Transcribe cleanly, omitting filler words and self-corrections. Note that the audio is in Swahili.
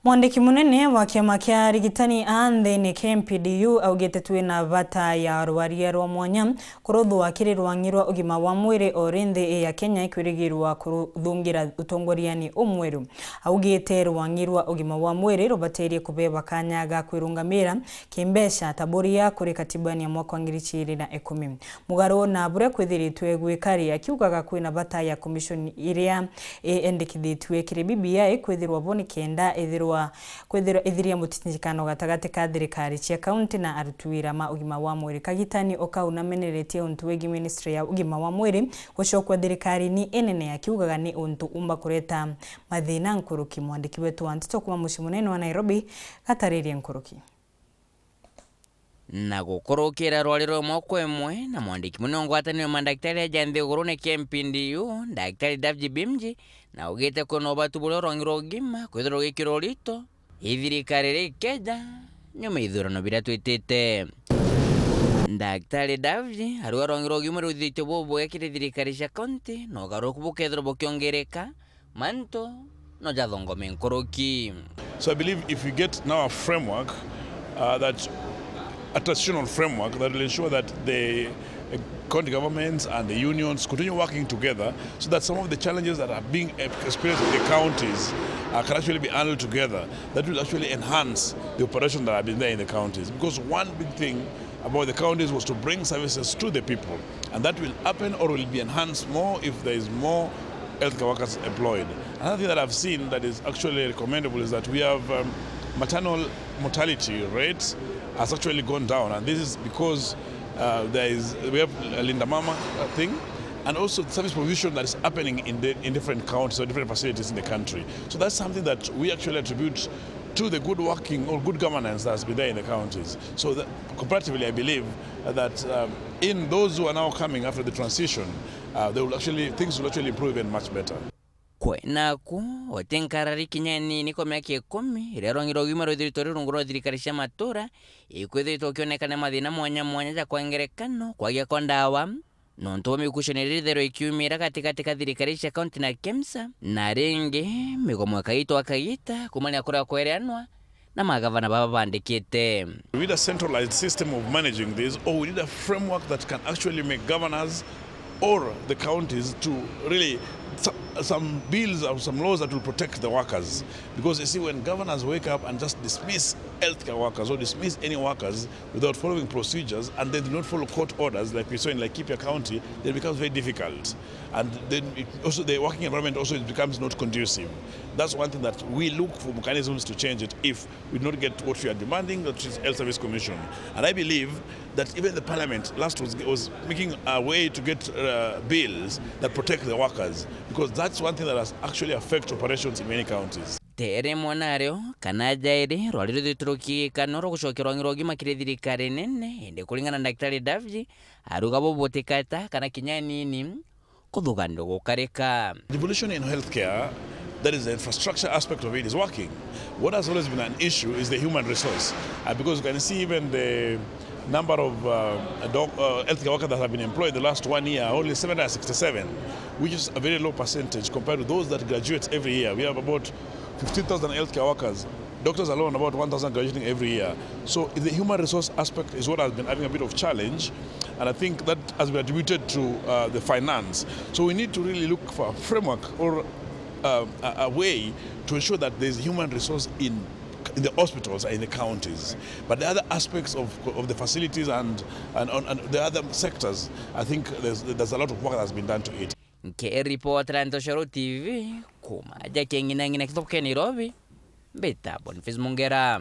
Mwandiki munene wa kiama kia arigitani anthini KMPDU augite twina bata ya RWARIA rwa mwanya kuruthwa KIRI Rwangi Rwa Ugima wa mwiri o rinthi ya Kenya ikwirigirwa kuruthungira utongoriani umweru. Augite Rwangi Rwa Ugima wa mwiri rubatirie kubeba kanya ga kwirungamira kimbesha taburia kuri katibani ya mwaka wa 2010. Mugaro na bure kwithiritwe gwikari akiugaga kwina bata ya commission iria endekithitwe kiri BBI kwithirwa boni kenda ithiria mutinyikano gatagati ka thirikari cia kaunti na aruti wira ma ugima wa mwiri. Kagitani okauna meneretie untu wegi ministry ya ugima wa mwiri gucokwa thirikari ni enene akiugaga ni untu umba kureta mathina nkuruki. Mwandiki wetu wa Ntito kuma muci munene wa Nairobi Katariria nkuruki na gukorokera rwariro moko emwe na mwandiki munongwataniro mandaktari ajanthi ugurune KMPDU daktari DAVJI na ugite kono batu bolo Rwangi Rwa Ugima kwithiro gikiro rito ithirikari rikeja nyuma ithurano bira twitite. Daktari DAVJI arua Rwangi Rwa Ugima ruthite bobo yakire thirikari cia county no garoku bukethiro bukiongereka manto no jathongome nkoroki. So I believe if we get now a framework that a transitional framework that will ensure that the county governments and the unions continue working together so that some of the challenges that are being experienced in the counties can actually be handled together. That will actually enhance the operation that have been there in the counties. Because one big thing about the counties was to bring services to the people, and that will happen or will be enhanced more if there is more healthcare workers employed. Another thing that I've seen that is actually recommendable is that we have maternal mortality rates has actually gone down, and this is because we have a Linda Mama thing, and also the service provision that is happening in different counties or different facilities in the country. So that's something that we actually attribute to the good working or good governance that has been there in the counties. So that, comparatively, I believe that in those who are now coming after the transition, things will actually improve even much better. Kwenaku otenkarari kinyani niko myaka 10 ira Rwangi Rwa Ugima ruthiritori runguro thirikari cia matura ikwithitwo kionekana mathina mwanya ja kwangerekano kwagia kwa ndawa no nto mikushoneri thero ikiumira katikati ka thirikari cia county na KEMSA na ringi migomo kaitwa kaita kumania kura kwereanwa na magavana baba bandikite. We need a centralized system of managing this, or we need a framework that can actually make governors or the counties to really some bills or some laws that will protect the workers. Because you see, when governors wake up and just dismiss healthcare workers or dismiss any workers without following procedures, and they do not follow court orders like we saw in Laikipia County, then it becomes very difficult. And then also the working environment also becomes not conducive. That's one thing that we look for mechanisms to change it if we do not get what we are demanding, which is Health Service Commission. And I believe that even the Parliament last was making a way to get bills that protect the workers, because that's one thing that has actually affected operations in many counties. Tere monario kana jairi rwaliro thituruki kanoro gucokera Rwangi Rwa Ugima kire thirikari nene ende kulingana na daktari DAVJI aruga bobotekata kana kinyanini kuthugando gukareka. Devolution in healthcare, that is the infrastructure aspect of it, is working. What has always been an issue is the human resource, because you can see even the number of healthcare workers that have been employed the last 1 year, only 767, which is a very low percentage compared to those that graduate every year. We have about 15,000 healthcare workers. Doctors alone, about 1,000 graduating every year. So the human resource aspect is what has been having a bit of challenge, and I think that has been attributed to the finance. So we need to really look for a framework or a way to ensure that there's human resource in the hospitals and in the counties. But the other aspects of the facilities and the other sectors, I think there's a lot of work that has been done to it. KIRI TV kuma aja kengina ngina kitoko Nairobi beta Boniface Mungera.